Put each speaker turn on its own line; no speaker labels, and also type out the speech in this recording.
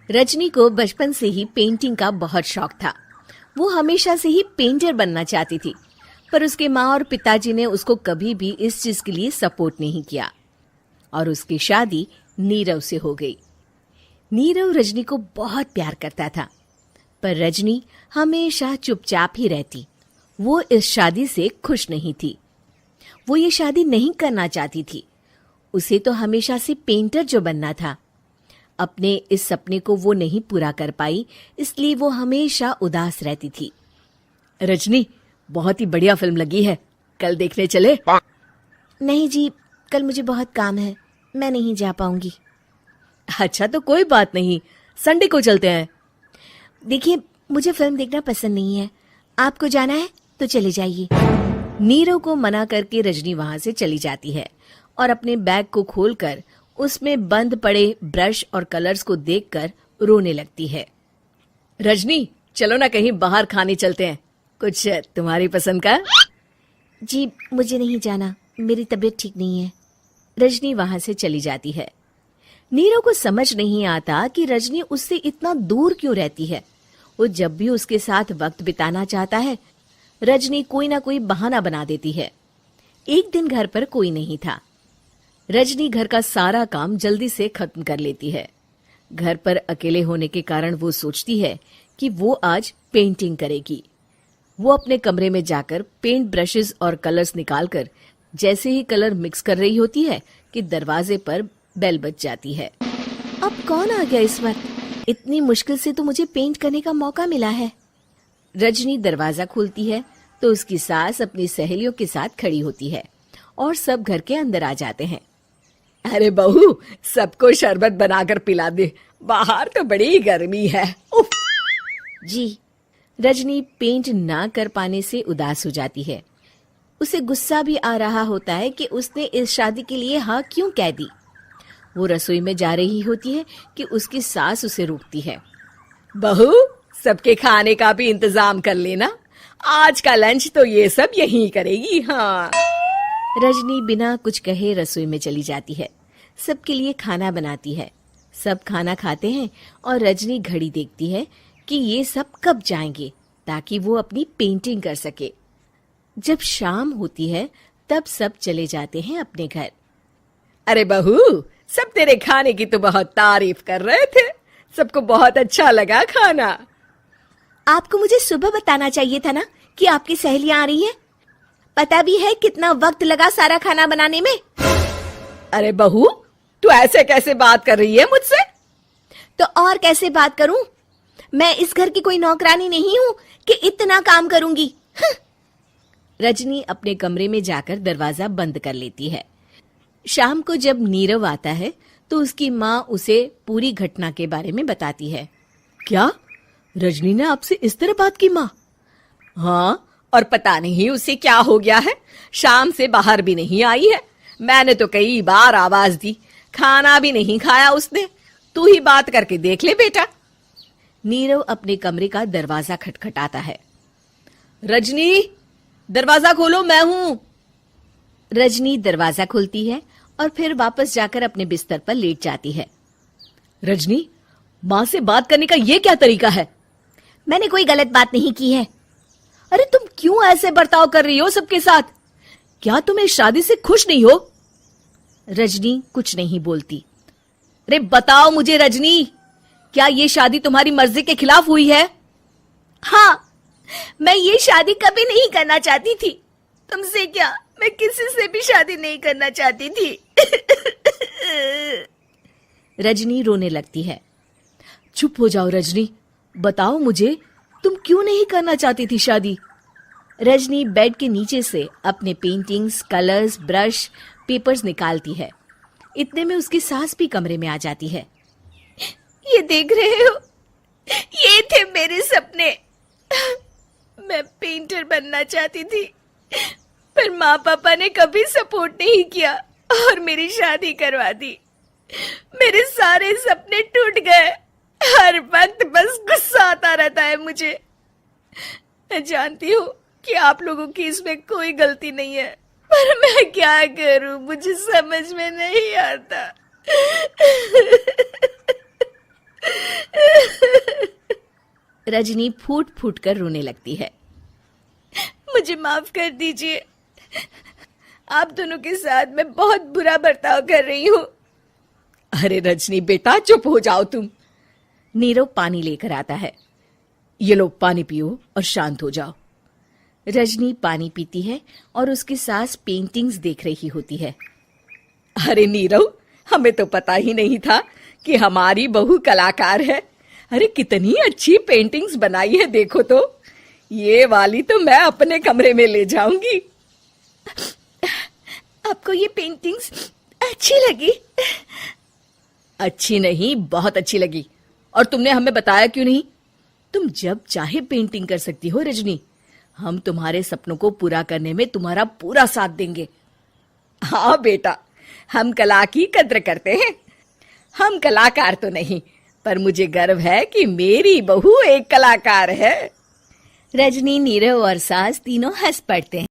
रजनी को बचपन से ही पेंटिंग का बहुत शौक था। वो हमेशा से ही पेंटर बनना चाहती थी, पर उसके माँ और पिताजी ने उसको कभी भी इस चीज के लिए सपोर्ट नहीं किया और उसकी शादी नीरव से हो गई। नीरव रजनी को बहुत प्यार करता था, पर रजनी हमेशा चुपचाप ही रहती। वो इस शादी से खुश नहीं थी। वो ये शादी नहीं करना चाहती थी। उसे तो हमेशा से पेंटर जो बनना था। अपने इस सपने को वो नहीं पूरा कर पाई, इसलिए वो हमेशा उदास रहती थी। रजनी, बहुत ही बढ़िया फिल्म लगी है, कल देखने चले?
नहीं जी, कल मुझे बहुत काम है, मैं नहीं जा पाऊंगी।
अच्छा तो कोई बात नहीं, संडे को चलते हैं।
देखिए, मुझे फिल्म देखना पसंद नहीं है। आपको जाना है तो चले जाइए।
नीरव को मना करके रजनी वहां से चली जाती है और अपने बैग को खोलकर उसमें बंद पड़े ब्रश और कलर्स को देखकर रोने लगती है। रजनी, चलो ना कहीं बाहर खाने चलते हैं, कुछ तुम्हारी पसंद का।
जी, मुझे नहीं जाना, मेरी तबीयत ठीक नहीं है।
रजनी वहां से चली जाती है। नीरव को समझ नहीं आता कि रजनी उससे इतना दूर क्यों रहती है। वो जब भी उसके साथ वक्त बिताना चाहता है, रजनी कोई ना कोई बहाना बना देती है। एक दिन घर पर कोई नहीं था। रजनी घर का सारा काम जल्दी से खत्म कर लेती है। घर पर अकेले होने के कारण वो सोचती है कि वो आज पेंटिंग करेगी। वो अपने कमरे में जाकर पेंट ब्रशेस और कलर्स निकालकर जैसे ही कलर मिक्स कर रही होती है कि दरवाजे पर बेल बज जाती है।
अब कौन आ गया इस वक्त? इतनी मुश्किल से तो मुझे पेंट करने का मौका मिला है।
रजनी दरवाजा खोलती है तो उसकी सास अपनी सहेलियों के साथ खड़ी होती है और सब घर के अंदर आ जाते हैं। अरे बहू, सबको शरबत बनाकर पिला दे, बाहर तो बड़ी गर्मी है। उफ।
जी।
रजनी पेंट ना कर पाने से उदास हो जाती है। उसे गुस्सा भी आ रहा होता है कि उसने इस शादी के लिए हाँ क्यों कह दी। वो रसोई में जा रही होती है कि उसकी सास उसे रोकती है। बहू, सबके खाने का भी इंतजाम कर लेना, आज का लंच तो ये सब यहीं करेगी। हाँ। रजनी बिना कुछ कहे रसोई में चली जाती है। सबके लिए खाना बनाती है। सब खाना खाते हैं और रजनी घड़ी देखती है कि ये सब कब जाएंगे ताकि वो अपनी पेंटिंग कर सके। जब शाम होती है तब सब चले जाते हैं अपने घर। अरे बहू, सब तेरे खाने की तो बहुत तारीफ कर रहे थे, सबको बहुत अच्छा लगा खाना।
आपको मुझे सुबह बताना चाहिए था ना कि आपकी सहेलियां आ रही हैं। पता भी है कितना वक्त लगा सारा खाना बनाने में।
अरे बहू, तू ऐसे कैसे बात कर रही है मुझसे?
तो और कैसे बात करूं? मैं इस घर की कोई नौकरानी नहीं हूं कि इतना काम करूंगी।
रजनी अपने कमरे में जाकर दरवाजा बंद कर लेती है। शाम को जब नीरव आता है तो उसकी माँ उसे पूरी घटना के बारे में बताती है। क्या रजनी ने आपसे इस तरह बात की माँ? हाँ, और पता नहीं उसे क्या हो गया है, शाम से बाहर भी नहीं आई है। मैंने तो कई बार आवाज दी, खाना भी नहीं खाया उसने। तू ही बात करके देख ले बेटा। नीरव अपने कमरे का दरवाजा खटखटाता है। रजनी, दरवाजा खोलो, मैं हूं। रजनी दरवाजा खोलती है और फिर वापस जाकर अपने बिस्तर पर लेट जाती है। रजनी, माँ से बात करने का ये क्या तरीका है?
मैंने कोई गलत बात नहीं की है।
अरे तुम क्यों ऐसे बर्ताव कर रही हो सबके साथ? क्या तुम इस शादी से खुश नहीं हो? रजनी कुछ नहीं बोलती। अरे बताओ मुझे रजनी, क्या ये शादी तुम्हारी मर्जी के खिलाफ हुई है?
हाँ, मैं ये शादी कभी नहीं करना चाहती थी। तुमसे क्या, मैं किसी से भी शादी नहीं करना चाहती थी।
रजनी रोने लगती है। चुप हो जाओ रजनी, बताओ मुझे, तुम क्यों नहीं करना चाहती थी शादी? रजनी बेड के नीचे से अपने पेंटिंग्स, कलर्स, ब्रश, पेपर्स निकालती है। इतने में उसकी सास भी कमरे में आ जाती है।
ये देख रहे हो, ये थे मेरे सपने। मैं पेंटर बनना चाहती थी, पर माँ पापा ने कभी सपोर्ट नहीं किया और मेरी शादी करवा दी। मेरे सारे सपने टूट गए। हर वक्त बस गुस्सा आता रहता है मुझे। मैं जानती हूँ कि आप लोगों की इसमें कोई गलती नहीं है, पर मैं क्या करूं, मुझे समझ में नहीं आता।
रजनी फूट फूट कर रोने लगती है।
मुझे माफ कर दीजिए, आप दोनों के साथ मैं बहुत बुरा बर्ताव कर रही हूँ।
अरे रजनी बेटा, चुप हो जाओ तुम।
नीरव पानी लेकर आता है।
ये लो पानी पियो और शांत हो जाओ।
रजनी पानी पीती है और उसकी सास पेंटिंग्स देख रही होती है।
अरे नीरव, हमें तो पता ही नहीं था कि हमारी बहू कलाकार है। अरे कितनी अच्छी पेंटिंग्स बनाई है, देखो तो। ये वाली तो मैं अपने कमरे में ले जाऊंगी।
आपको ये पेंटिंग्स अच्छी लगी?
अच्छी नहीं, बहुत अच्छी लगी। और तुमने हमें बताया क्यों नहीं? तुम जब चाहे पेंटिंग कर सकती हो रजनी। हम तुम्हारे सपनों को पूरा करने में तुम्हारा पूरा साथ देंगे। हाँ बेटा, हम कला की कद्र करते हैं। हम कलाकार तो नहीं, पर मुझे गर्व है कि मेरी बहू एक कलाकार है।
रजनी, नीरव और सास तीनों हंस पड़ते हैं।